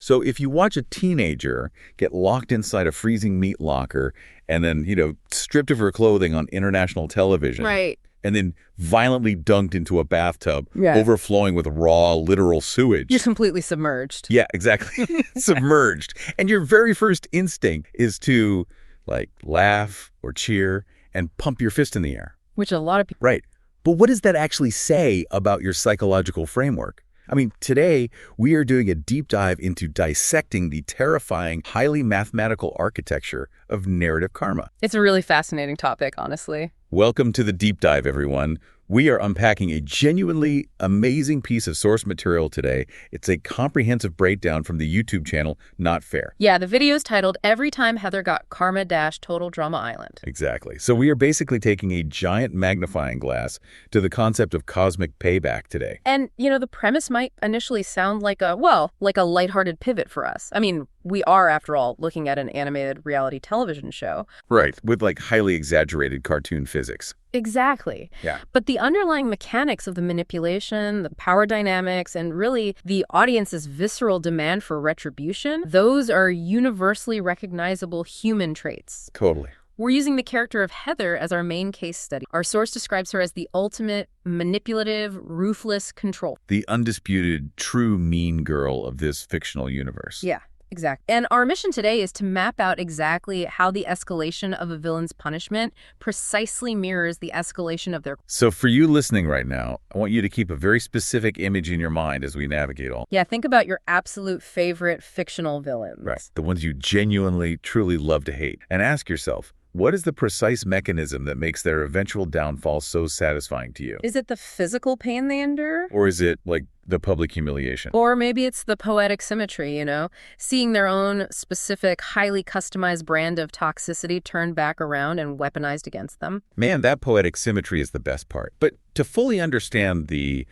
So if you watch a teenager get locked inside a freezing meat locker and then, stripped of her clothing on international television. Right. And then violently dunked into a bathtub, overflowing with raw, literal sewage. You're completely submerged. Yeah, exactly. Submerged. And your very first instinct is to, laugh or cheer and pump your fist in the air. Which a lot of people... Right. But what does that actually say about your psychological framework? I mean, today, we are doing a deep dive into dissecting the terrifying, highly mathematical architecture of narrative karma. It's a really fascinating topic, honestly. Welcome to the deep dive, everyone. We are unpacking a genuinely amazing piece of source material today. It's a comprehensive breakdown from the YouTube channel, Not Fair. Yeah, the video is titled, Every Time Heather Got Karma - Total Drama Island. Exactly. So we are basically taking a giant magnifying glass to the concept of cosmic payback today. And, the premise might initially sound like a lighthearted pivot for us. I mean, we are, after all, looking at an animated reality television show. Right, with highly exaggerated cartoon physics. Exactly. Yeah. But the underlying mechanics of the manipulation, the power dynamics, and really the audience's visceral demand for retribution, those are universally recognizable human traits. Totally. We're using the character of Heather as our main case study. Our source describes her as the ultimate manipulative, ruthless control. The undisputed, true mean girl of this fictional universe. Yeah. Exactly. And our mission today is to map out exactly how the escalation of a villain's punishment precisely mirrors the escalation of their... So for you listening right now, I want you to keep a very specific image in your mind as we navigate all. Yeah, think about your absolute favorite fictional villains. Right. The ones you genuinely, truly love to hate. And ask yourself, what is the precise mechanism that makes their eventual downfall so satisfying to you? Is it the physical pain they endure? Or is it, the public humiliation? Or maybe it's the poetic symmetry, seeing their own specific, highly customized brand of toxicity turned back around and weaponized against them. Man, that poetic symmetry is the best part. But to fully understand the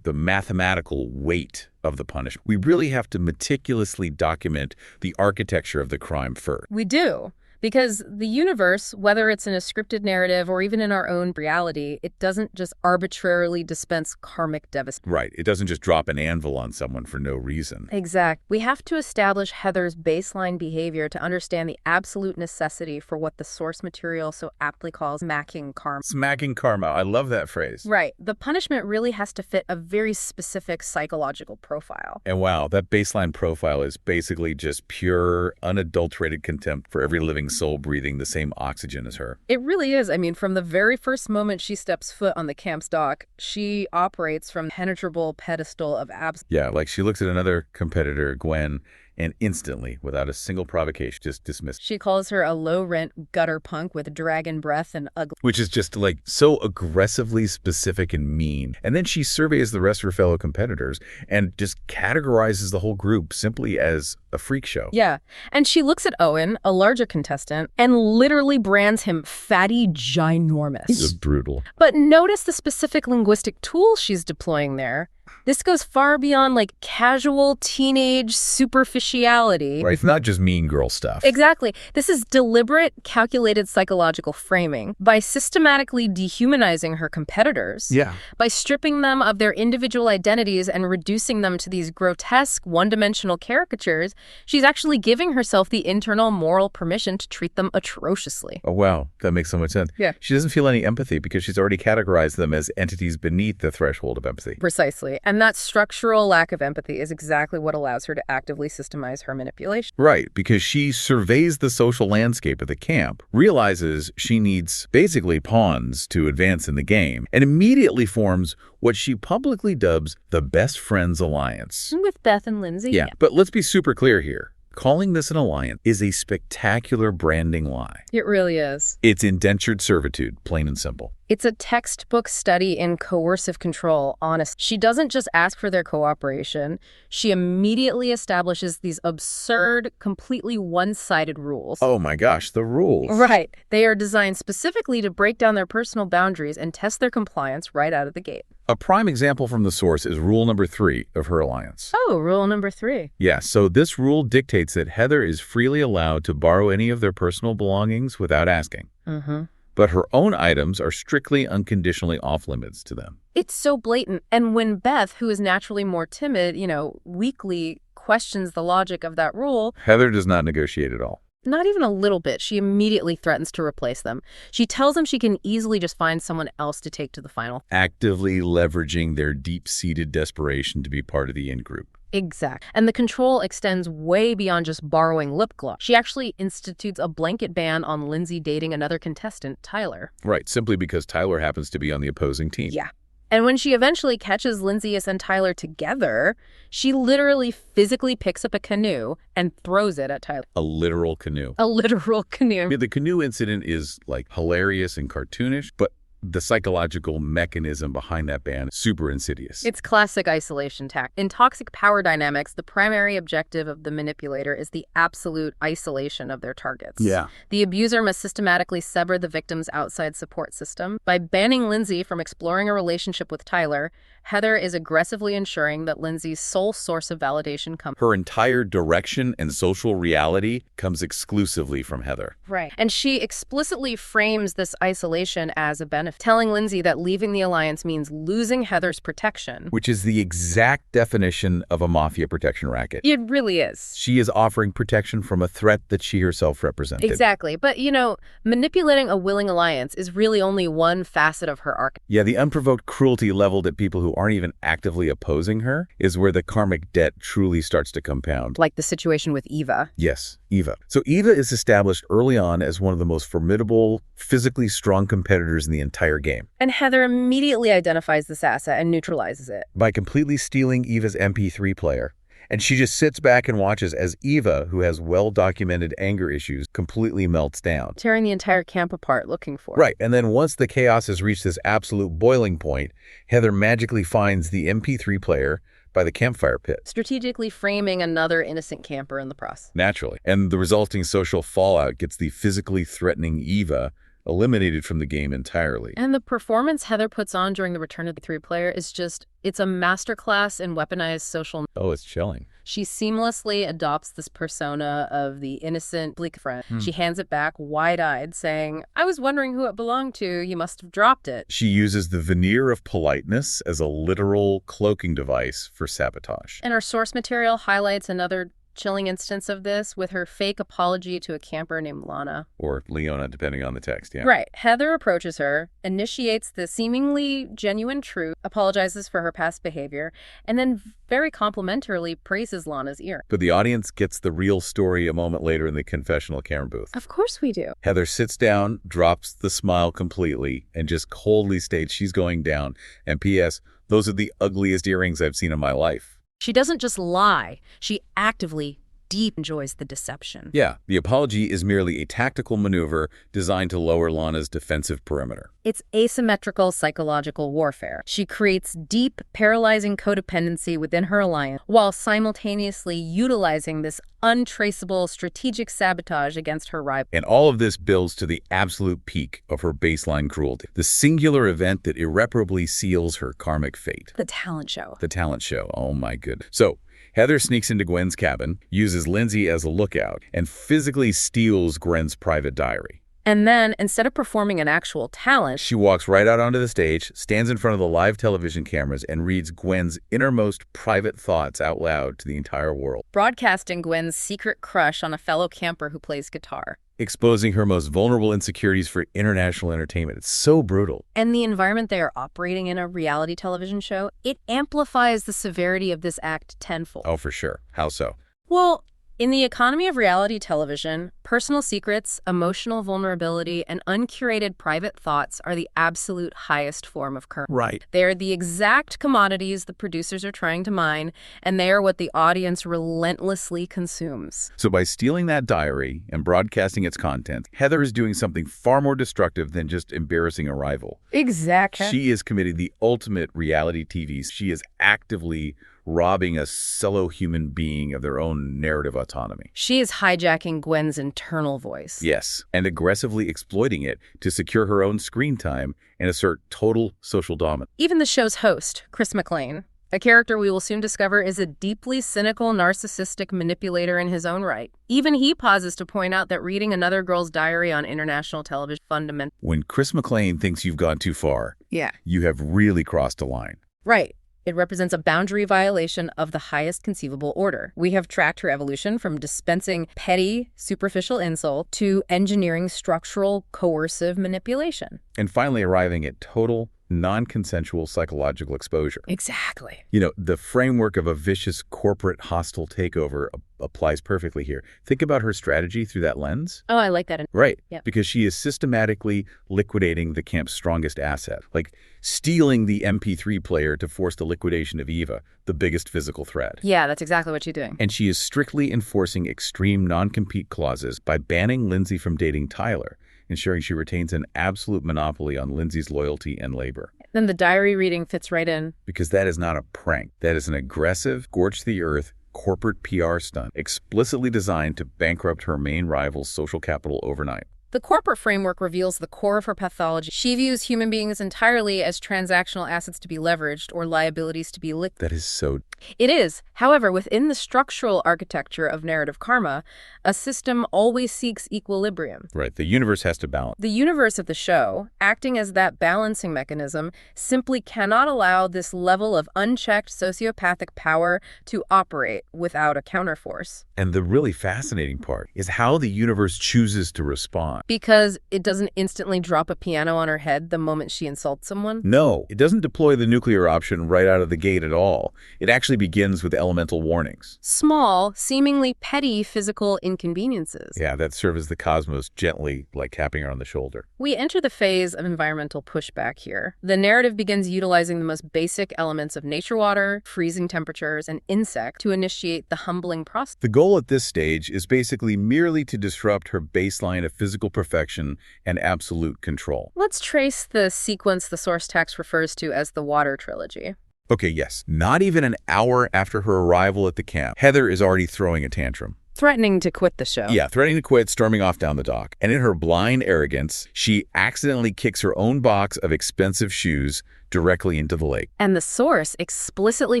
mathematical weight of the punishment, we really have to meticulously document the architecture of the crime first. We do. Because the universe, whether it's in a scripted narrative or even in our own reality, it doesn't just arbitrarily dispense karmic devastation. Right. It doesn't just drop an anvil on someone for no reason. Exact. We have to establish Heather's baseline behavior to understand the absolute necessity for what the source material so aptly calls smacking karma. Smacking karma. I love that phrase. Right. The punishment really has to fit a very specific psychological profile. And wow, that baseline profile is basically just pure, unadulterated contempt for every living soul breathing the same oxygen as her. It really is. I mean, from the very first moment she steps foot on the camp's dock, she operates from the impenetrable pedestal of absence. Yeah, she looks at another competitor, Gwen, and instantly, without a single provocation, just dismissed. She calls her a low-rent gutter punk with dragon breath and ugly. Which is just so aggressively specific and mean. And then she surveys the rest of her fellow competitors and just categorizes the whole group simply as a freak show. Yeah. And she looks at Owen, a larger contestant, and literally brands him fatty ginormous. This is brutal. But notice the specific linguistic tool she's deploying there. This goes far beyond casual teenage superficiality. Right, it's not just mean girl stuff. Exactly. This is deliberate, calculated psychological framing. By systematically dehumanizing her competitors, by stripping them of their individual identities and reducing them to these grotesque, one-dimensional caricatures, she's actually giving herself the internal moral permission to treat them atrociously. Oh, wow. That makes so much sense. Yeah. She doesn't feel any empathy because she's already categorized them as entities beneath the threshold of empathy. Precisely. And that structural lack of empathy is exactly what allows her to actively systemize her manipulation. Right, because she surveys the social landscape of the camp, realizes she needs basically pawns to advance in the game, and immediately forms what she publicly dubs the Best Friends Alliance. With Beth and Lindsay. Yeah, but let's be super clear here. Calling this an alliance is a spectacular branding lie. It really is. It's indentured servitude, plain and simple. It's a textbook study in coercive control, honest. She doesn't just ask for their cooperation. She immediately establishes these absurd, completely one-sided rules. Oh my gosh, the rules. Right. They are designed specifically to break down their personal boundaries and test their compliance right out of the gate. A prime example from the source is rule number 3 of her alliance. Oh, rule number 3. Yeah, so this rule dictates that Heather is freely allowed to borrow any of their personal belongings without asking. Mm-hmm. But her own items are strictly unconditionally off-limits to them. It's so blatant. And when Beth, who is naturally more timid, weakly questions the logic of that rule, Heather does not negotiate at all. not even a little bit. She immediately threatens to replace them. She tells them she can easily just find someone else to take to the final. Actively leveraging their deep-seated desperation to be part of the in-group. Exact. And the control extends way beyond just borrowing lip gloss. She actually institutes a blanket ban on Lindsay dating another contestant, Tyler. Right, simply because Tyler happens to be on the opposing team. Yeah. And when she eventually catches Lindsay and Tyler together, she literally physically picks up a canoe and throws it at Tyler. A literal canoe. A literal canoe. I mean, the canoe incident is, like, hilarious and cartoonish, but the psychological mechanism behind that ban is super insidious. It's classic isolation tactic. In toxic power dynamics, the primary objective of the manipulator is the absolute isolation of their targets. Yeah. The abuser must systematically sever the victim's outside support system. By banning Lindsay from exploring a relationship with Tyler, Heather is aggressively ensuring that Lindsay's sole source of validation comes. Her entire direction and social reality comes exclusively from Heather. Right. And she explicitly frames this isolation as a benefit, telling Lindsay that leaving the alliance means losing Heather's protection. Which is the exact definition of a mafia protection racket. It really is. She is offering protection from a threat that she herself represented. Exactly. But, you know, manipulating a willing alliance is really only one facet of her arc. Yeah, the unprovoked cruelty leveled at people who aren't even actively opposing her is where the karmic debt truly starts to compound. Like the situation with Eva. Yes, Eva. So Eva is established early on as one of the most formidable, physically strong competitors in the entire game. And Heather immediately identifies this asset and neutralizes it. By completely stealing Eva's MP3 player. And she just sits back and watches as Eva, who has well-documented anger issues, completely melts down. Tearing the entire camp apart looking for it. Right, and then once the chaos has reached this absolute boiling point, Heather magically finds the MP3 player by the campfire pit. Strategically framing another innocent camper in the process. Naturally. And the resulting social fallout gets the physically threatening Eva eliminated from the game entirely. And the performance Heather puts on during the return of the three player is just, it's a masterclass in weaponized social. Oh, it's chilling. She seamlessly adopts this persona of the innocent bleak friend. She hands it back wide-eyed, saying, "I was wondering who it belonged to. You must have dropped it." She uses the veneer of politeness as a literal cloaking device for sabotage. And our source material highlights another chilling instance of this with her fake apology to a camper named Lana. Or Leona, depending on the text, yeah. Right. Heather approaches her, initiates the seemingly genuine truth, apologizes for her past behavior, and then very complimentarily praises Lana's ear. But the audience gets the real story a moment later in the confessional camera booth. Of course we do. Heather sits down, drops the smile completely, and just coldly states she's going down. And P.S., those are the ugliest earrings I've seen in my life. She doesn't just lie, she actively deep enjoys the deception. Yeah, the apology is merely a tactical maneuver designed to lower Lana's defensive perimeter. It's asymmetrical psychological warfare. She creates deep, paralyzing codependency within her alliance while simultaneously utilizing this untraceable strategic sabotage against her rival. And all of this builds to the absolute peak of her baseline cruelty, the singular event that irreparably seals her karmic fate. The talent show. The talent show. Oh my goodness. So, Heather sneaks into Gwen's cabin, uses Lindsay as a lookout, and physically steals Gwen's private diary. And then, instead of performing an actual talent, she walks right out onto the stage, stands in front of the live television cameras, and reads Gwen's innermost private thoughts out loud to the entire world. Broadcasting Gwen's secret crush on a fellow camper who plays guitar. Exposing her most vulnerable insecurities for international entertainment. It's so brutal. And the environment they are operating in, a reality television show, it amplifies the severity of this act tenfold. Oh, for sure. How so? Well, in the economy of reality television, personal secrets, emotional vulnerability, and uncurated private thoughts are the absolute highest form of currency. Right. They are the exact commodities the producers are trying to mine, and they are what the audience relentlessly consumes. So by stealing that diary and broadcasting its content, Heather is doing something far more destructive than just embarrassing a rival. Exactly. She is committing the ultimate reality TV. She is actively robbing a fellow human being of their own narrative autonomy. She is hijacking Gwen's internal voice. Yes, and aggressively exploiting it to secure her own screen time and assert total social dominance. Even the show's host, Chris McLean, a character we will soon discover is a deeply cynical, narcissistic manipulator in his own right. Even he pauses to point out that reading another girl's diary on international television is fundamental. When Chris McLean thinks you've gone too far, yeah, you have really crossed a line. Right. It represents a boundary violation of the highest conceivable order. We have tracked her evolution from dispensing petty, superficial insult to engineering structural, coercive manipulation. And finally arriving at total, non-consensual psychological exposure. Exactly. The framework of a vicious corporate hostile takeover applies perfectly here. Think about her strategy through that lens. Oh, I like that. Right. Yep. Because she is systematically liquidating the camp's strongest asset, like stealing the MP3 player to force the liquidation of Eva, the biggest physical threat. Yeah, that's exactly what she's doing. And she is strictly enforcing extreme non-compete clauses by banning Lindsay from dating Tyler, ensuring she retains an absolute monopoly on Lindsay's loyalty and labor. Then the diary reading fits right in. Because that is not a prank. That is an aggressive, scorch-the-earth corporate PR stunt explicitly designed to bankrupt her main rival's social capital overnight. The corporate framework reveals the core of her pathology. She views human beings entirely as transactional assets to be leveraged or liabilities to be liquidated. That is so... It is. However, within the structural architecture of narrative karma, a system always seeks equilibrium. Right. The universe has to balance. The universe of the show, acting as that balancing mechanism, simply cannot allow this level of unchecked sociopathic power to operate without a counterforce. And the really fascinating part is how the universe chooses to respond. Because it doesn't instantly drop a piano on her head the moment she insults someone? No, it doesn't deploy the nuclear option right out of the gate at all. It actually begins with elemental warnings. Small, seemingly petty physical inconveniences. Yeah, that serve as the cosmos gently, like tapping her on the shoulder. We enter the phase of environmental pushback here. The narrative begins utilizing the most basic elements of nature water, freezing temperatures, and insect to initiate the humbling process. The goal at this stage is basically merely to disrupt her baseline of physical perfection and absolute control. Let's trace the sequence the source text refers to as the Water Trilogy. Okay, yes. Not even an hour after her arrival at the camp, Heather is already throwing a tantrum. Threatening to quit the show. Yeah, threatening to quit, storming off down the dock. And in her blind arrogance, she accidentally kicks her own box of expensive shoes directly into the lake. And the source explicitly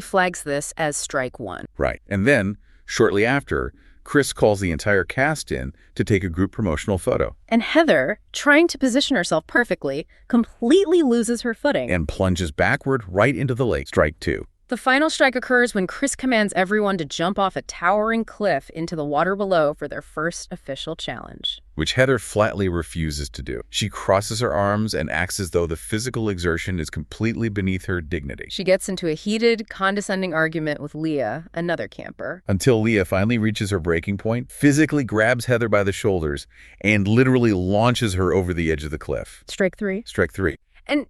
flags this as strike one. Right. And then, shortly after, Chris calls the entire cast in to take a group promotional photo. And Heather, trying to position herself perfectly, completely loses her footing. And plunges backward right into the lake. Strike two. The final strike occurs when Chris commands everyone to jump off a towering cliff into the water below for their first official challenge. Which Heather flatly refuses to do. She crosses her arms and acts as though the physical exertion is completely beneath her dignity. She gets into a heated, condescending argument with Leah, another camper. Until Leah finally reaches her breaking point, physically grabs Heather by the shoulders, and literally launches her over the edge of the cliff. Strike three. Strike three. And,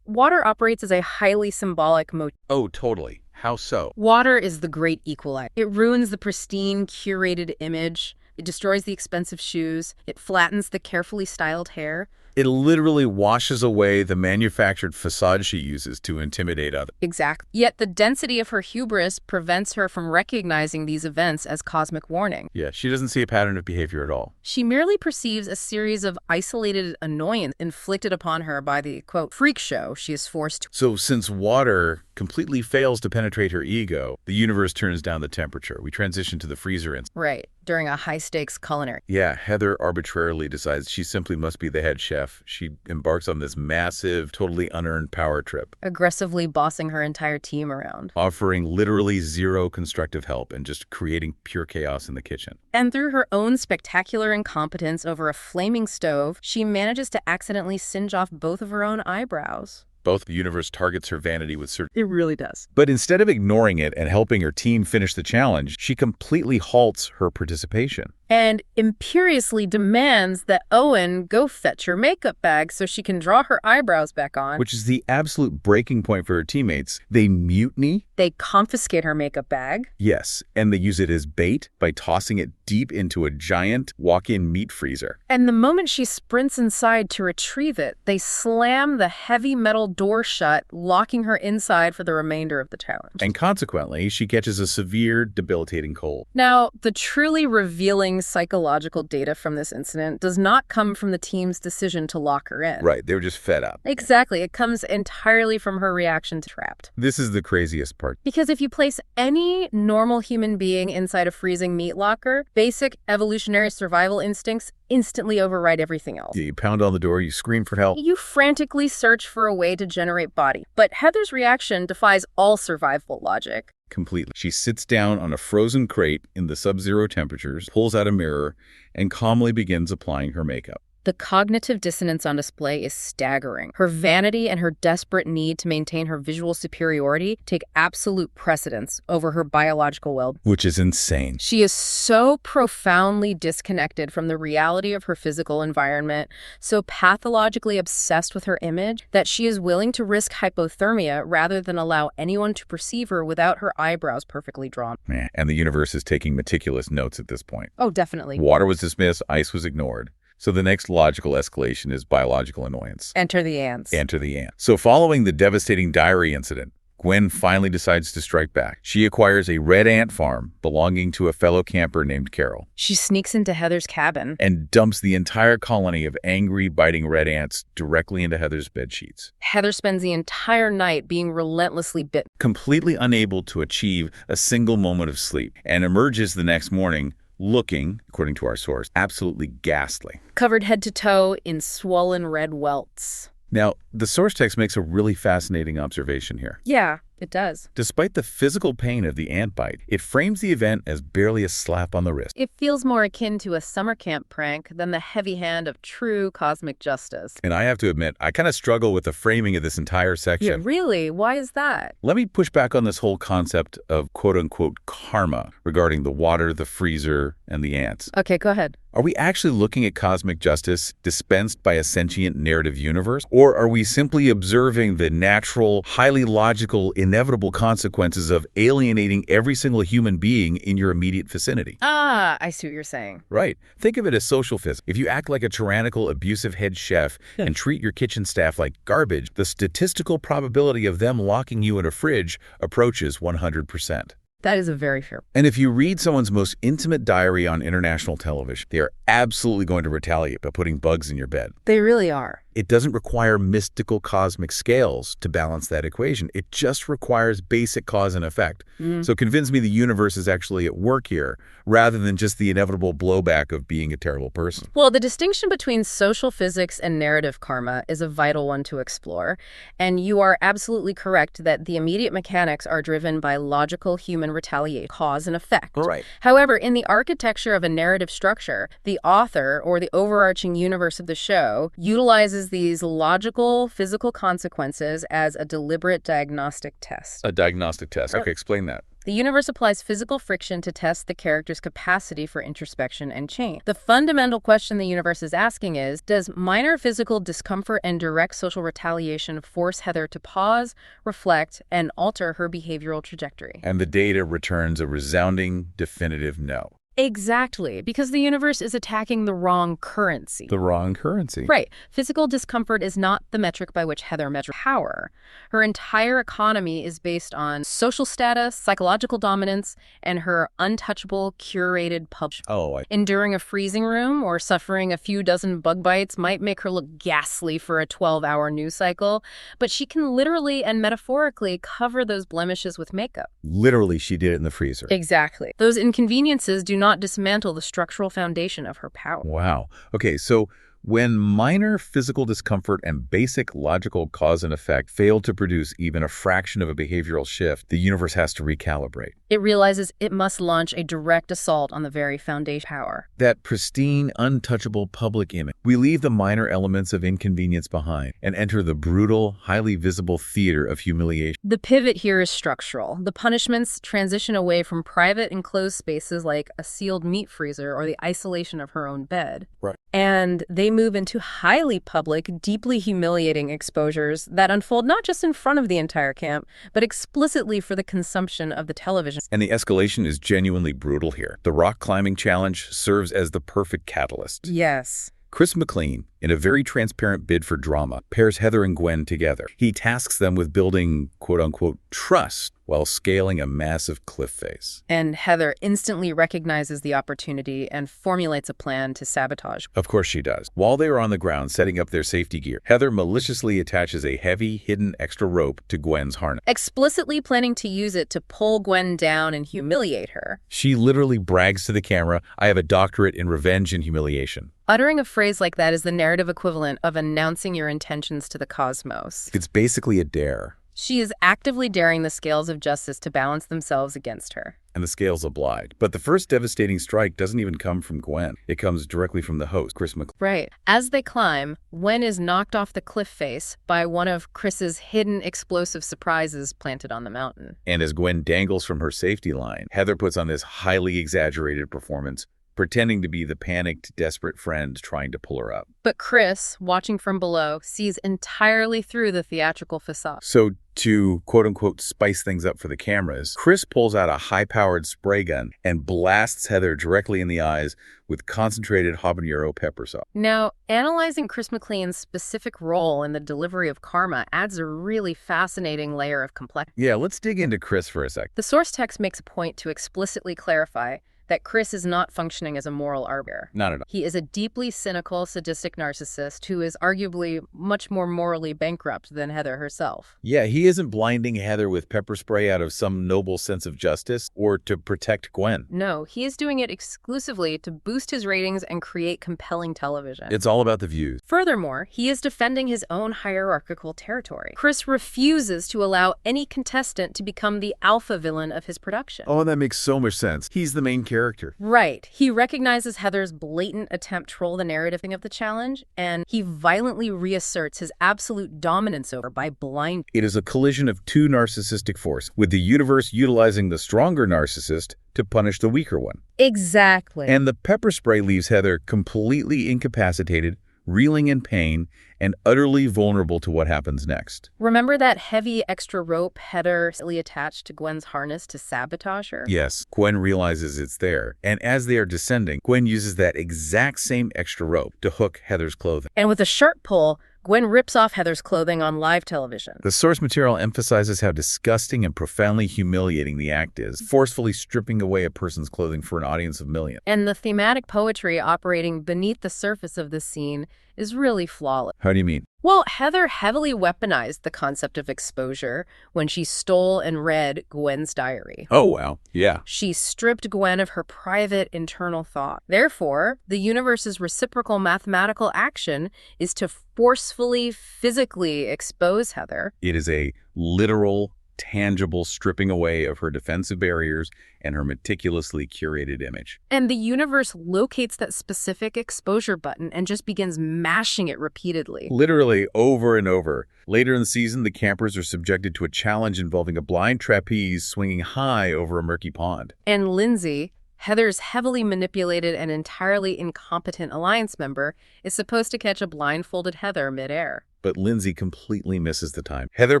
water operates as a highly symbolic motif. Oh, totally. How so? Water is the great equalizer. It ruins the pristine, curated image. It destroys the expensive shoes. It flattens the carefully styled hair. It literally washes away the manufactured facade she uses to intimidate others. Exactly. Yet the density of her hubris prevents her from recognizing these events as cosmic warning. Yeah, she doesn't see a pattern of behavior at all. She merely perceives a series of isolated annoyance inflicted upon her by the, quote, freak show she is forced to. So since water completely fails to penetrate her ego, the universe turns down the temperature. We transition to the freezer instance. Right, during a high-stakes culinary. Yeah, Heather arbitrarily decides she simply must be the head chef. She embarks on this massive, totally unearned power trip. Aggressively bossing her entire team around. Offering literally zero constructive help and just creating pure chaos in the kitchen. And through her own spectacular incompetence over a flaming stove, she manages to accidentally singe off both of her own eyebrows. Both the universe targets her vanity with certain... It really does. But instead of ignoring it and helping her team finish the challenge, she completely halts her participation. And imperiously demands that Owen go fetch her makeup bag so she can draw her eyebrows back on. Which is the absolute breaking point for her teammates. They mutiny. They confiscate her makeup bag. Yes, and they use it as bait by tossing it deep into a giant walk-in meat freezer. And the moment she sprints inside to retrieve it, they slam the heavy metal door shut, locking her inside for the remainder of the challenge. And consequently, she catches a severe, debilitating cold. Now, the truly revealing devastating psychological data from this incident does not come from the team's decision to lock her in. Right, they were just fed up. Exactly. It comes entirely from her reaction to trapped. This is the craziest part. Because if you place any normal human being inside a freezing meat locker, basic evolutionary survival instincts instantly override everything else. Yeah, you pound on the door, you scream for help. You frantically search for a way to generate body. But Heather's reaction defies all survival logic. Completely. She sits down on a frozen crate in the sub-zero temperatures, pulls out a mirror, and calmly begins applying her makeup. The cognitive dissonance on display is staggering. Her vanity and her desperate need to maintain her visual superiority take absolute precedence over her biological well-being. Which is insane. She is so profoundly disconnected from the reality of her physical environment, so pathologically obsessed with her image, that she is willing to risk hypothermia rather than allow anyone to perceive her without her eyebrows perfectly drawn. Man, and the universe is taking meticulous notes at this point. Oh, definitely. Water was dismissed, ice was ignored. So the next logical escalation is biological annoyance. Enter the ants. Enter the ants. So following the devastating diary incident, Gwen finally decides to strike back. She acquires a red ant farm belonging to a fellow camper named Carol. She sneaks into Heather's cabin And dumps the entire colony of angry, biting red ants directly into Heather's bedsheets. Heather spends the entire night being relentlessly bitten. Completely unable to achieve a single moment of sleep, and emerges the next morning looking, according to our source, absolutely ghastly. Covered head to toe in swollen red welts. Now, the source text makes a really fascinating observation here. Yeah, it does. Despite the physical pain of the ant bite, it frames the event as barely a slap on the wrist. It feels more akin to a summer camp prank than the heavy hand of true cosmic justice. And I have to admit, I kind of struggle with the framing of this entire section. Yeah, really? Why is that? Let me push back on this whole concept of quote-unquote karma regarding the water, the freezer, and the ants. Okay, go ahead. Are we actually looking at cosmic justice dispensed by a sentient narrative universe? Or are we simply observing the natural, highly logical, inevitable consequences of alienating every single human being in your immediate vicinity? Ah, I see what you're saying. Right. Think of it as social physics. If you act like a tyrannical, abusive head chef and treat your kitchen staff like garbage, the statistical probability of them locking you in a fridge approaches 100%. That is a very fair point. And if you read someone's most intimate diary on international television, they are absolutely going to retaliate by putting bugs in your bed. They really are. It doesn't require mystical cosmic scales to balance that equation. It just requires basic cause and effect. So convince me the universe is actually at work here, rather than just the inevitable blowback of being a terrible person. Well, the distinction between social physics and narrative karma is a vital one to explore. And you are absolutely correct that the immediate mechanics are driven by logical human retaliation, cause and effect. Right. However, in the architecture of a narrative structure, the author, or the overarching universe of the show, utilizes these logical physical consequences as a deliberate diagnostic test. A diagnostic test. Okay, explain that. The universe applies physical friction to test the character's capacity for introspection and change. The fundamental question the universe is asking is, does minor physical discomfort and direct social retaliation force Heather to pause, reflect, and alter her behavioral trajectory? And the data returns a resounding, definitive no. Exactly, because the universe is attacking the wrong currency. The wrong currency. Right. Physical discomfort is not the metric by which Heather measures power. Her entire economy is based on social status, psychological dominance, and her untouchable, curated public. Enduring a freezing room or suffering a few dozen bug bites might make her look ghastly for a 12-hour news cycle, but she can literally and metaphorically cover those blemishes with makeup. Literally, she did it in the freezer. Exactly. Those inconveniences do not dismantle the structural foundation of her power. Wow. Okay, so when minor physical discomfort and basic logical cause and effect fail to produce even a fraction of a behavioral shift, the universe has to recalibrate. It realizes it must launch a direct assault on the very foundation of power. That pristine, untouchable public image. We leave the minor elements of inconvenience behind and enter the brutal, highly visible theater of humiliation. The pivot here is structural. The punishments transition away from private enclosed spaces like a sealed meat freezer or the isolation of her own bed. Right. And they move into highly public, deeply humiliating exposures that unfold not just in front of the entire camp, but explicitly for the consumption of the television. And the escalation is genuinely brutal here. The rock climbing challenge serves as the perfect catalyst. Yes. Chris McLean, in a very transparent bid for drama, pairs Heather and Gwen together. He tasks them with building, quote-unquote, trust while scaling a massive cliff face. And Heather instantly recognizes the opportunity and formulates a plan to sabotage. Of course she does. While they are on the ground setting up their safety gear, Heather maliciously attaches a heavy, hidden extra rope to Gwen's harness, explicitly planning to use it to pull Gwen down and humiliate her. She literally brags to the camera, "I have a doctorate in revenge and humiliation." Uttering a phrase like that is the narrative equivalent of announcing your intentions to the cosmos. It's basically a dare. She is actively daring the scales of justice to balance themselves against her. And the scales oblige. But the first devastating strike doesn't even come from Gwen. It comes directly from the host, Chris McClure. Right. As they climb, Gwen is knocked off the cliff face by one of Chris's hidden explosive surprises planted on the mountain. And as Gwen dangles from her safety line, Heather puts on this highly exaggerated performance, pretending to be the panicked, desperate friend trying to pull her up. But Chris, watching from below, sees entirely through the theatrical facade. So to, quote-unquote, spice things up for the cameras, Chris pulls out a high-powered spray gun and blasts Heather directly in the eyes with concentrated habanero pepper sauce. Now, analyzing Chris McLean's specific role in the delivery of karma adds a really fascinating layer of complexity. Yeah, let's dig into Chris for a sec. The source text makes a point to explicitly clarify that Chris is not functioning as a moral arbiter. Not at all. He is a deeply cynical, sadistic narcissist who is arguably much more morally bankrupt than Heather herself. Yeah, he isn't blinding Heather with pepper spray out of some noble sense of justice or to protect Gwen. No, he is doing it exclusively to boost his ratings and create compelling television. It's all about the views. Furthermore, he is defending his own hierarchical territory. Chris refuses to allow any contestant to become the alpha villain of his production. Oh, that makes so much sense. He's the main character. Right. He recognizes Heather's blatant attempt to troll the narrative of the challenge, and he violently reasserts his absolute dominance over by blind. It is a collision of two narcissistic forces, with the universe utilizing the stronger narcissist to punish the weaker one. Exactly. And the pepper spray leaves Heather completely incapacitated, reeling in pain, and utterly vulnerable to what happens next. Remember that heavy extra rope Heather attached to Gwen's harness to sabotage her? Yes, Gwen realizes it's there, and as they are descending, Gwen uses that exact same extra rope to hook Heather's clothing. And with a sharp pull, Gwen rips off Heather's clothing on live television. The source material emphasizes how disgusting and profoundly humiliating the act is, forcefully stripping away a person's clothing for an audience of millions. And the thematic poetry operating beneath the surface of this scene is really flawless. How do you mean? Well, Heather heavily weaponized the concept of exposure when she stole and read Gwen's diary. Oh, wow. Yeah. She stripped Gwen of her private internal thought. Therefore, the universe's reciprocal mathematical action is to forcefully, physically expose Heather. It is a literal, tangible stripping away of her defensive barriers and her meticulously curated image. And the universe locates that specific exposure button and just begins mashing it repeatedly. Literally over and over. Later in the season, the campers are subjected to a challenge involving a blind trapeze swinging high over a murky pond. And Lindsay, Heather's heavily manipulated and entirely incompetent alliance member, is supposed to catch a blindfolded Heather midair. But Lindsay completely misses the time. Heather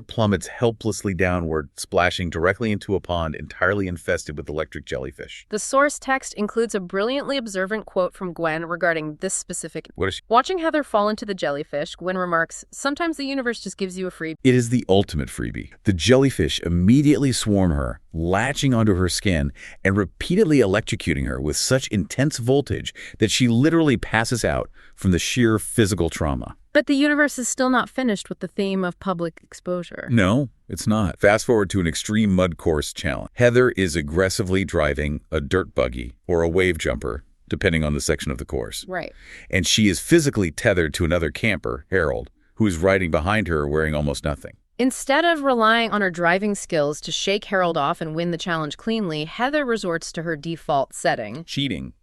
plummets helplessly downward, splashing directly into a pond entirely infested with electric jellyfish. The source text includes a brilliantly observant quote from Gwen regarding this specific. What is she? Watching Heather fall into the jellyfish, Gwen remarks, "Sometimes the universe just gives you a freebie." It is the ultimate freebie. The jellyfish immediately swarm her, latching onto her skin and repeatedly electrocuting her with such intense voltage that she literally passes out from the sheer physical trauma. But the universe is still not finished with the theme of public exposure. No, it's not. Fast forward to an extreme mud course challenge. Heather is aggressively driving a dirt buggy or a wave jumper, depending on the section of the course. Right. And she is physically tethered to another camper, Harold, who is riding behind her wearing almost nothing. Instead of relying on her driving skills to shake Harold off and win the challenge cleanly, Heather resorts to her default setting. Cheating.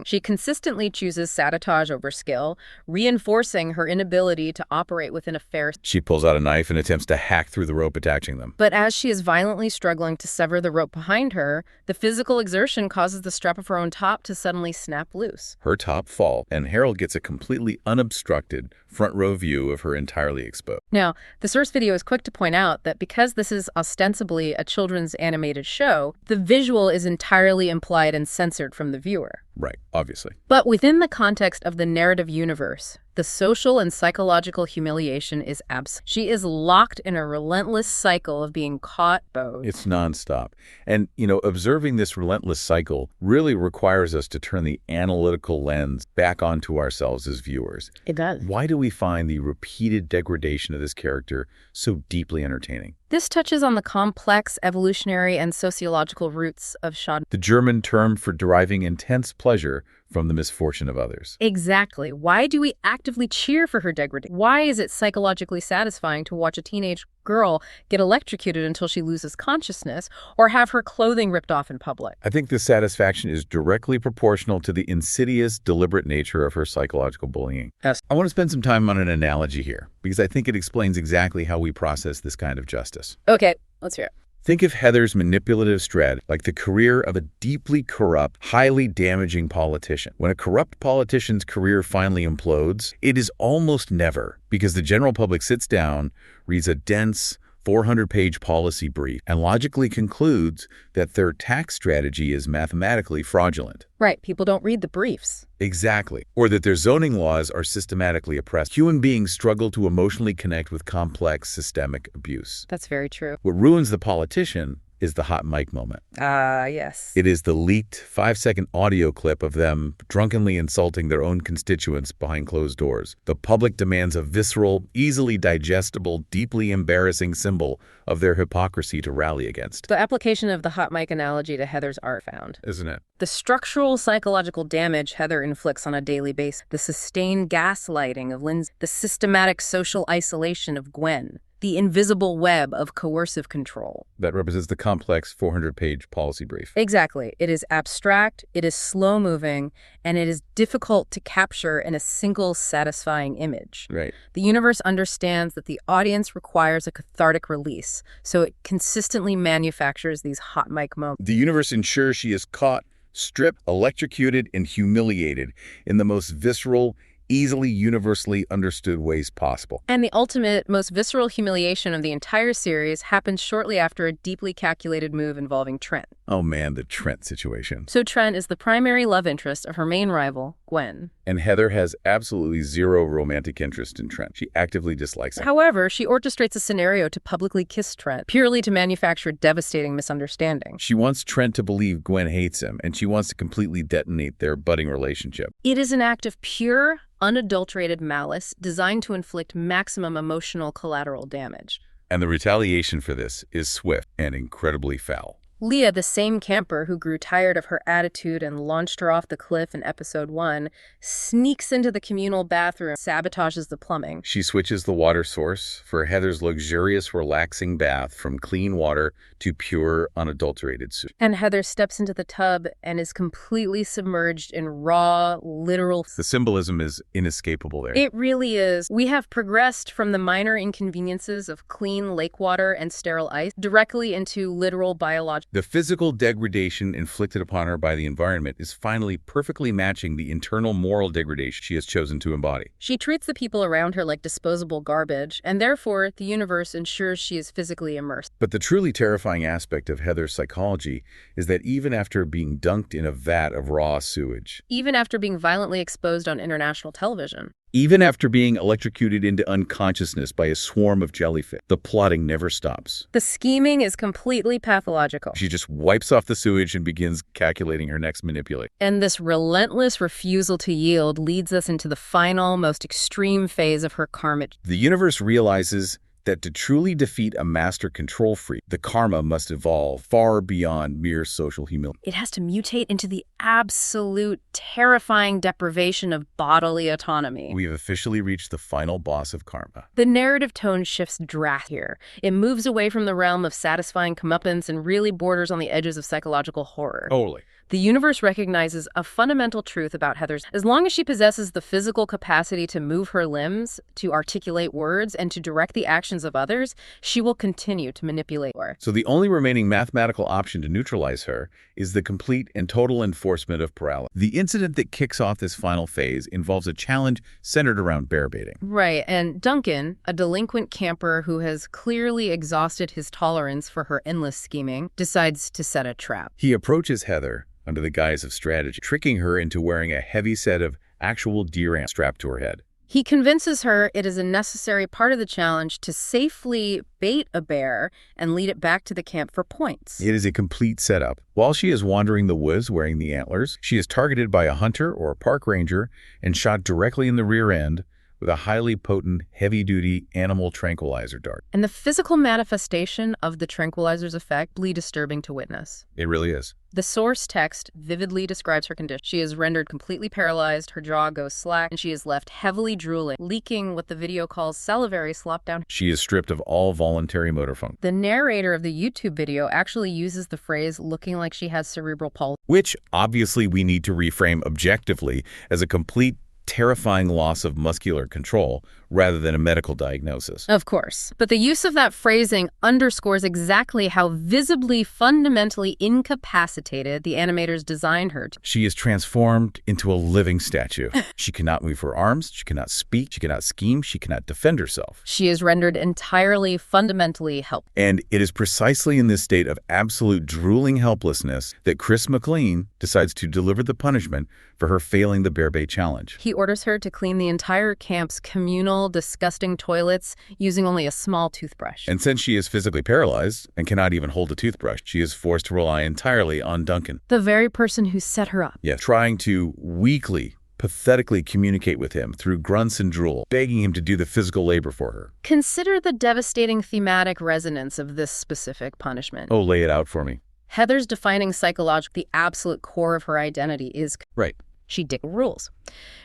She consistently chooses sabotage over skill, reinforcing her inability to operate within a fair. She pulls out a knife and attempts to hack through the rope attaching them. But as she is violently struggling to sever the rope behind her, the physical exertion causes the strap of her own top to suddenly snap loose. Her top falls, and Harold gets a completely unobstructed front row view of her entirely exposed. Now, the source video is quick to point out that because this is ostensibly a children's animated show, the visual is entirely implied and censored from the viewer. Right, obviously. But within the context of the narrative universe, the social and psychological humiliation is absent. She is locked in a relentless cycle of being caught both. It's nonstop. And, observing this relentless cycle really requires us to turn the analytical lens back onto ourselves as viewers. It does. Why do we find the repeated degradation of this character so deeply entertaining? This touches on the complex evolutionary and sociological roots of Schadenfreude. The German term for deriving intense pleasure from the misfortune of others. Exactly. Why do we actively cheer for her degradation? Why is it psychologically satisfying to watch a teenage girl get electrocuted until she loses consciousness or have her clothing ripped off in public? I think this satisfaction is directly proportional to the insidious, deliberate nature of her psychological bullying. Yes. I want to spend some time on an analogy here because I think it explains exactly how we process this kind of justice. Okay, let's hear it. Think of Heather's manipulative strat like the career of a deeply corrupt, highly damaging politician. When a corrupt politician's career finally implodes, it is almost never because the general public sits down, reads a dense, 400-page policy brief, and logically concludes that their tax strategy is mathematically fraudulent. Right, people don't read the briefs. Exactly. Or that their zoning laws are systematically oppressed. Human beings struggle to emotionally connect with complex systemic abuse. That's very true. What ruins the politician is the hot mic moment. Yes. It is the leaked 5-second audio clip of them drunkenly insulting their own constituents behind closed doors. The public demands a visceral, easily digestible, deeply embarrassing symbol of their hypocrisy to rally against. The application of the hot mic analogy to Heather's art found. Isn't it? The structural psychological damage Heather inflicts on a daily basis, the sustained gaslighting of Lindsay, the systematic social isolation of Gwen, the invisible web of coercive control. That represents the complex 400-page policy brief. Exactly. It is abstract, it is slow-moving, and it is difficult to capture in a single satisfying image. Right. The universe understands that the audience requires a cathartic release, so it consistently manufactures these hot mic moments. The universe ensures she is caught, stripped, electrocuted, and humiliated in the most visceral, easily universally understood ways possible. And the ultimate, most visceral humiliation of the entire series happens shortly after a deeply calculated move involving Trent. Oh man, the Trent situation. So Trent is the primary love interest of her main rival, Gwen. And Heather has absolutely zero romantic interest in Trent. She actively dislikes him. However, she orchestrates a scenario to publicly kiss Trent, purely to manufacture a devastating misunderstanding. She wants Trent to believe Gwen hates him, and she wants to completely detonate their budding relationship. It is an act of pure, unadulterated malice designed to inflict maximum emotional collateral damage. And the retaliation for this is swift and incredibly foul. Leah, the same camper who grew tired of her attitude and launched her off the cliff in episode 1, sneaks into the communal bathroom, sabotages the plumbing. She switches the water source for Heather's luxurious, relaxing bath from clean water to pure, unadulterated sewage. And Heather steps into the tub and is completely submerged in raw, literal... The symbolism is inescapable there. It really is. We have progressed from the minor inconveniences of clean lake water and sterile ice directly into literal biological... The physical degradation inflicted upon her by the environment is finally perfectly matching the internal moral degradation she has chosen to embody. She treats the people around her like disposable garbage, and therefore the universe ensures she is physically immersed. But the truly terrifying aspect of Heather's psychology is that even after being dunked in a vat of raw sewage, even after being violently exposed on international television, even after being electrocuted into unconsciousness by a swarm of jellyfish, the plotting never stops. The scheming is completely pathological. She just wipes off the sewage and begins calculating her next manipulate. And this relentless refusal to yield leads us into the final, most extreme phase of her karmic. The universe realizes that to truly defeat a master control freak, the karma must evolve far beyond mere social humility. It has to mutate into the absolute terrifying deprivation of bodily autonomy. We have officially reached the final boss of karma. The narrative tone shifts drastically here. It moves away from the realm of satisfying comeuppance and really borders on the edges of psychological horror. Totally. The universe recognizes a fundamental truth about Heather's. As long as she possesses the physical capacity to move her limbs, to articulate words, and to direct the actions of others, she will continue to manipulate her. So the only remaining mathematical option to neutralize her is the complete and total enforcement of paralysis. The incident that kicks off this final phase involves a challenge centered around bear baiting. Right, and Duncan, a delinquent camper who has clearly exhausted his tolerance for her endless scheming, decides to set a trap. He approaches Heather, under the guise of strategy, tricking her into wearing a heavy set of actual deer ants strapped to her head. He convinces her it is a necessary part of the challenge to safely bait a bear and lead it back to the camp for points. It is a complete setup. While she is wandering the woods wearing the antlers, she is targeted by a hunter or a park ranger and shot directly in the rear end with a highly potent, heavy-duty animal tranquilizer dart. And the physical manifestation of the tranquilizer's effect is disturbing to witness. It really is. The source text vividly describes her condition. She is rendered completely paralyzed, her jaw goes slack, and she is left heavily drooling, leaking what the video calls salivary slop down. She is stripped of all voluntary motor function. The narrator of the YouTube video actually uses the phrase looking like she has cerebral palsy, which obviously we need to reframe objectively as a complete terrifying loss of muscular control rather than a medical diagnosis. Of course. But the use of that phrasing underscores exactly how visibly, fundamentally incapacitated the animators designed her to. She is transformed into a living statue. She cannot move her arms, she cannot speak, she cannot scheme, she cannot defend herself. She is rendered entirely, fundamentally helpless. And it is precisely in this state of absolute drooling helplessness that Chris McLean decides to deliver the punishment for her failing the bear bait challenge. He orders her to clean the entire camp's communal, disgusting toilets using only a small toothbrush. And since she is physically paralyzed and cannot even hold a toothbrush, she is forced to rely entirely on Duncan. The very person who set her up. Yes, trying to weakly, pathetically communicate with him through grunts and drool, begging him to do the physical labor for her. Consider the devastating thematic resonance of this specific punishment. Oh, lay it out for me. Heather's defining psychological, the absolute core of her identity is right. She dictates rules.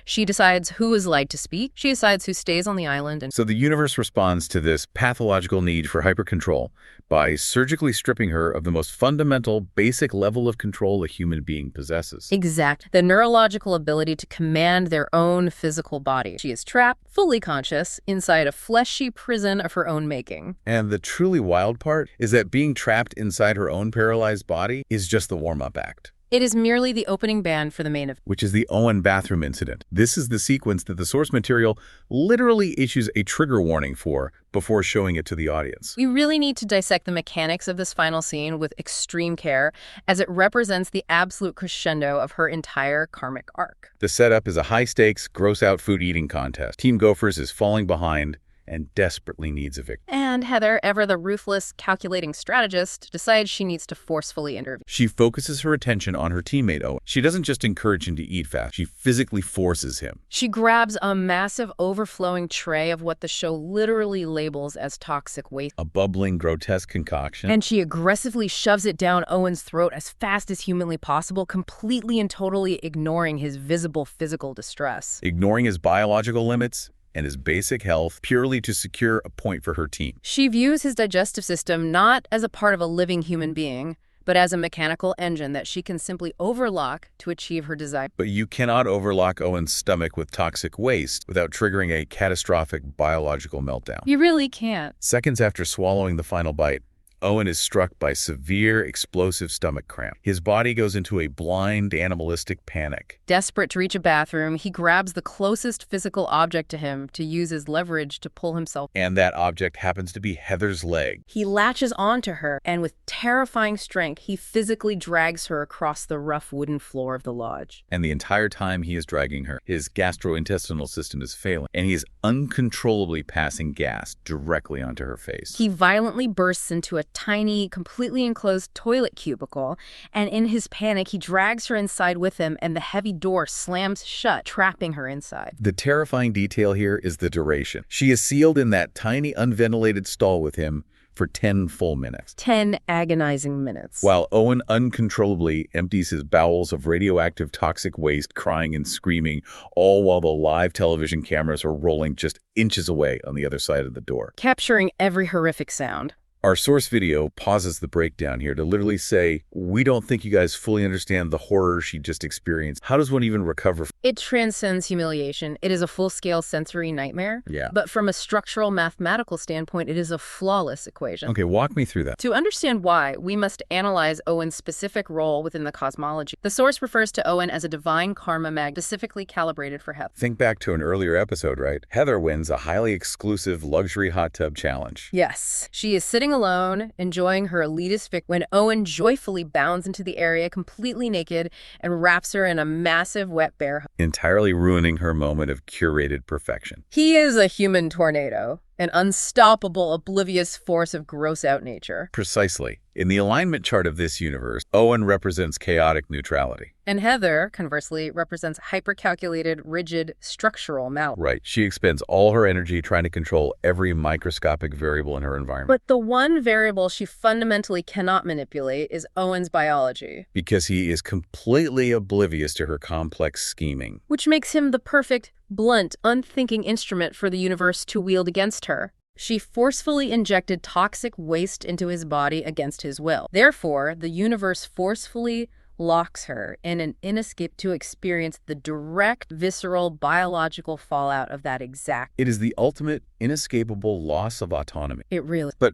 She decides who is allowed to speak. She decides who stays on the island. And so the universe responds to this pathological need for hypercontrol by surgically stripping her of the most fundamental, basic level of control a human being possesses. Exact. The neurological ability to command their own physical body. She is trapped, fully conscious, inside a fleshy prison of her own making. And the truly wild part is that being trapped inside her own paralyzed body is just the warm-up act. It is merely the opening band for the main event, which is the Owen bathroom incident. This is the sequence that the source material literally issues a trigger warning for before showing it to the audience. We really need to dissect the mechanics of this final scene with extreme care, as it represents the absolute crescendo of her entire karmic arc. The setup is a high-stakes, gross-out food eating contest. Team Gophers is falling behind and desperately needs a victim. And Heather, ever the ruthless, calculating strategist, decides she needs to forcefully intervene. She focuses her attention on her teammate, Owen. She doesn't just encourage him to eat fast, she physically forces him. She grabs a massive, overflowing tray of what the show literally labels as toxic waste. A bubbling, grotesque concoction. And she aggressively shoves it down Owen's throat as fast as humanly possible, completely and totally ignoring his visible physical distress. Ignoring his biological limits and his basic health purely to secure a point for her team. She views his digestive system not as a part of a living human being, but as a mechanical engine that she can simply overlock to achieve her desire. But you cannot overlock Owen's stomach with toxic waste without triggering a catastrophic biological meltdown. You really can't. Seconds after swallowing the final bite, Owen is struck by severe, explosive stomach cramp. His body goes into a blind, animalistic panic. Desperate to reach a bathroom, he grabs the closest physical object to him to use as leverage to pull himself. And that object happens to be Heather's leg. He latches onto her, and with terrifying strength, he physically drags her across the rough wooden floor of the lodge. And the entire time he is dragging her, his gastrointestinal system is failing, and he is uncontrollably passing gas directly onto her face. He violently bursts into a tiny, completely enclosed toilet cubicle, and in his panic, he drags her inside with him, and the heavy door slams shut, trapping her inside. The terrifying detail here is the duration. She is sealed in that tiny, unventilated stall with him for 10 full minutes. 10 agonizing minutes. While Owen uncontrollably empties his bowels of radioactive toxic waste, crying and screaming, all while the live television cameras are rolling just inches away on the other side of the door. Capturing every horrific sound. Our source video pauses the breakdown here to literally say, we don't think you guys fully understand the horror she just experienced. How does one even recover? It transcends humiliation. It is a full-scale sensory nightmare. Yeah. But from a structural mathematical standpoint, it is a flawless equation. Okay, walk me through that. To understand why, we must analyze Owen's specific role within the cosmology. The source refers to Owen as a divine karma mag specifically calibrated for Heather. Think back to an earlier episode, right? Heather wins a highly exclusive luxury hot tub challenge. Yes. She is sitting alone, enjoying her elitist fic, when Owen joyfully bounds into the area completely naked and wraps her in a massive wet bear hug, entirely ruining her moment of curated perfection. He is a human tornado, an unstoppable, oblivious force of gross-out nature. Precisely. In the alignment chart of this universe, Owen represents chaotic neutrality. And Heather, conversely, represents hyper-calculated, rigid, structural malice. Right. She expends all her energy trying to control every microscopic variable in her environment. But the one variable she fundamentally cannot manipulate is Owen's biology. Because he is completely oblivious to her complex scheming. Which makes him the perfect, blunt, unthinking instrument for the universe to wield against her. She forcefully injected toxic waste into his body against his will. Therefore, the universe forcefully locks her in an inescape to experience the direct, visceral, biological fallout of that exact. It is the ultimate, inescapable loss of autonomy. It really. But,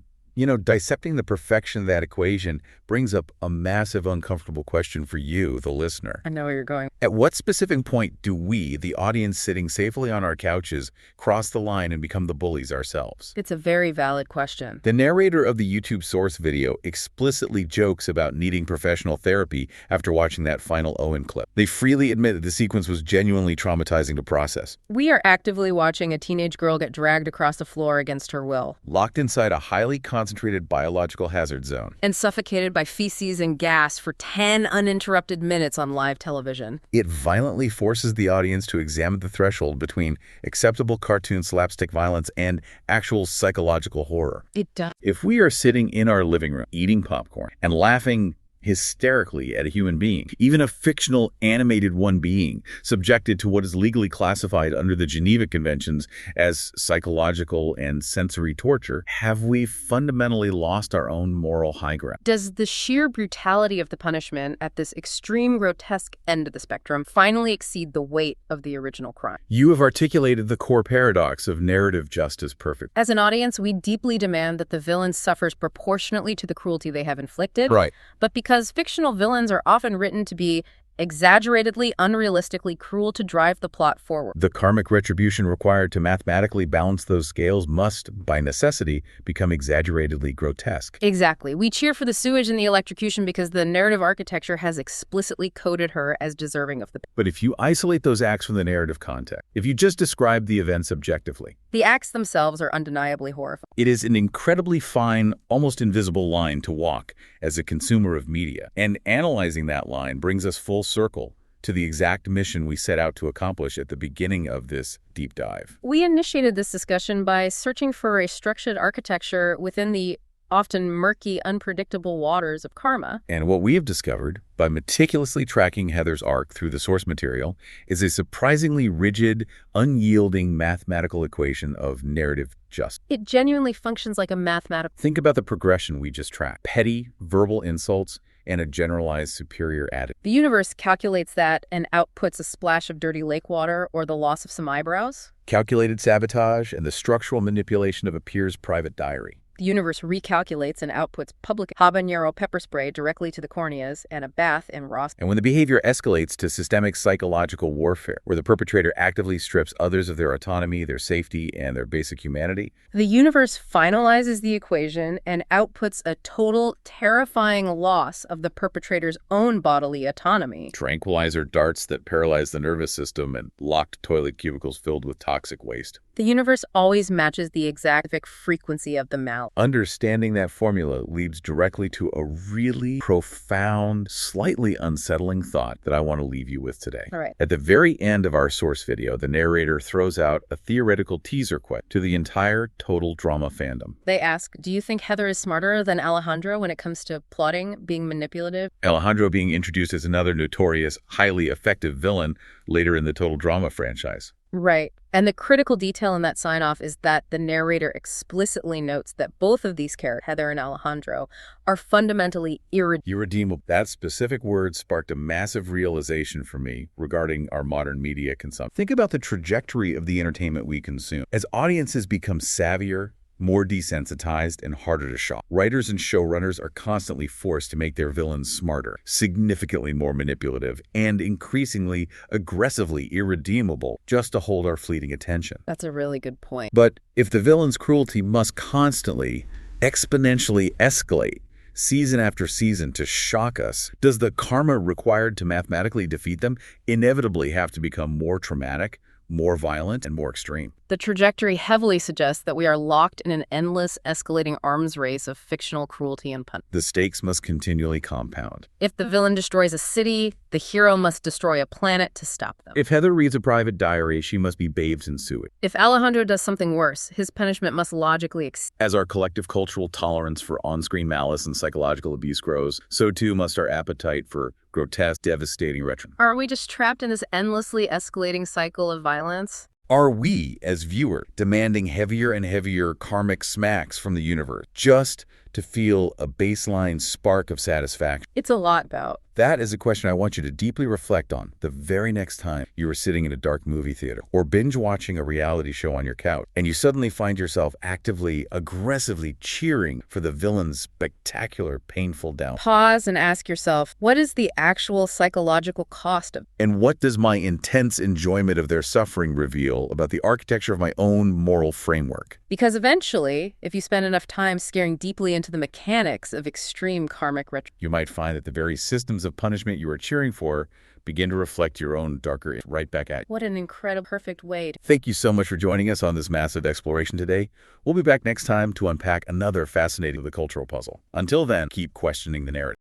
dissecting the perfection of that equation brings up a massive, uncomfortable question for you, the listener. I know where you're going. At what specific point do we, the audience sitting safely on our couches, cross the line and become the bullies ourselves? It's a very valid question. The narrator of the YouTube source video explicitly jokes about needing professional therapy after watching that final Owen clip. They freely admit that the sequence was genuinely traumatizing to process. We are actively watching a teenage girl get dragged across the floor against her will. Locked inside a highly concentrated biological hazard zone. And suffocated by feces and gas for 10 uninterrupted minutes on live television. It violently forces the audience to examine the threshold between acceptable cartoon slapstick violence and actual psychological horror. It does. If we are sitting in our living room eating popcorn and laughing hysterically at a human being, even a fictional animated one being, subjected to what is legally classified under the Geneva Conventions as psychological and sensory torture, have we fundamentally lost our own moral high ground? Does the sheer brutality of the punishment at this extreme grotesque end of the spectrum finally exceed the weight of the original crime? You have articulated the core paradox of narrative justice perfectly. As an audience, we deeply demand that the villain suffers proportionately to the cruelty they have inflicted. Right. But because fictional villains are often written to be exaggeratedly, unrealistically cruel to drive the plot forward, the karmic retribution required to mathematically balance those scales must, by necessity, become exaggeratedly grotesque. Exactly. We cheer for the sewage and the electrocution because the narrative architecture has explicitly coded her as deserving of the. But if you isolate those acts from the narrative context, if you just describe the events objectively, the acts themselves are undeniably horrifying. It is an incredibly fine, almost invisible line to walk as a consumer of media. And analyzing that line brings us full circle to the exact mission we set out to accomplish at the beginning of this deep dive. We initiated this discussion by searching for a structured architecture within the often murky, unpredictable waters of karma. And what we have discovered, by meticulously tracking Heather's arc through the source material, is a surprisingly rigid, unyielding mathematical equation of narrative justice. It genuinely functions like a mathematical. Think about the progression we just tracked. Petty, verbal insults, and a generalized superior attitude. The universe calculates that and outputs a splash of dirty lake water or the loss of some eyebrows. Calculated sabotage and the structural manipulation of a peer's private diary. The universe recalculates and outputs public habanero pepper spray directly to the corneas and a bath in raw. And when the behavior escalates to systemic psychological warfare, where the perpetrator actively strips others of their autonomy, their safety, and their basic humanity, the universe finalizes the equation and outputs a total, terrifying loss of the perpetrator's own bodily autonomy. Tranquilizer darts that paralyze the nervous system and locked toilet cubicles filled with toxic waste. The universe always matches the exact frequency of the malice. Understanding that formula leads directly to a really profound, slightly unsettling thought that I want to leave you with today. All right. At the very end of our source video, the narrator throws out a theoretical teaser question to the entire Total Drama fandom. They ask, do you think Heather is smarter than Alejandro when it comes to plotting, being manipulative? Alejandro being introduced as another notorious, highly effective villain later in the Total Drama franchise. Right. And the critical detail in that sign-off is that the narrator explicitly notes that both of these characters, Heather and Alejandro, are fundamentally irredeemable. That specific word sparked a massive realization for me regarding our modern media consumption. Think about the trajectory of the entertainment we consume. As audiences become savvier, more desensitized, and harder to shock, writers and showrunners are constantly forced to make their villains smarter, significantly more manipulative, and increasingly aggressively irredeemable just to hold our fleeting attention. That's a really good point. But if the villain's cruelty must constantly exponentially escalate season after season to shock us? Does the karma required to mathematically defeat them inevitably have to become more traumatic, more violent, and more extreme? The trajectory heavily suggests that we are locked in an endless, escalating arms race of fictional cruelty and punishment. The stakes must continually compound. If the villain destroys a city, the hero must destroy a planet to stop them. If Heather reads a private diary, she must be bathed in sewage. If Alejandro does something worse, his punishment must logically exceed. As our collective cultural tolerance for on-screen malice and psychological abuse grows, so too must our appetite for grotesque, devastating retribution. Are we just trapped in this endlessly escalating cycle of violence? Are we, as viewers, demanding heavier and heavier karmic smacks from the universe just to feel a baseline spark of satisfaction? It's a lot, Bout. That is a question I want you to deeply reflect on the very next time you are sitting in a dark movie theater or binge-watching a reality show on your couch, and you suddenly find yourself actively, aggressively cheering for the villain's spectacular, painful down. Pause and ask yourself, what is the actual psychological cost of? And what does my intense enjoyment of their suffering reveal about the architecture of my own moral framework? Because eventually, if you spend enough time staring deeply into the mechanics of extreme karmic retribution, you might find that the very systems of punishment you are cheering for begin to reflect your own darker right back at you. What an incredible, perfect way to... Thank you so much for joining us on this massive exploration today. We'll be back next time to unpack another fascinating cultural puzzle. Until then, keep questioning the narrative.